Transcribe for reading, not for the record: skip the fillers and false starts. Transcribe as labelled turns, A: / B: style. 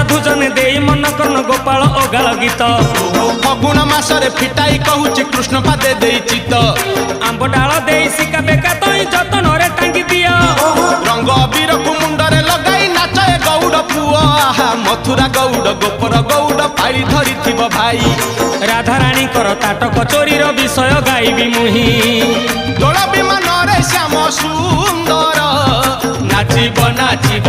A: साधु जने देई मन कन गोपाल अगाल गीत
B: फगुण मासरे फिटाई कहूची कृष्ण पादे देई चित
A: आंब डाल देई सिका बेका तई जतन रे टांगी दिया
B: रंग अबीर को मुंडरे लगाई नाचे गौड़ पुआ मथुरा गौड़ गोपर गौड़ पाड़ी धरी थिब भाई
A: राधा रानी कर ताटक चोरी विषय गाइबी मुही
B: दोल विमान रे श्याम सुंदर नाचिब नाचिब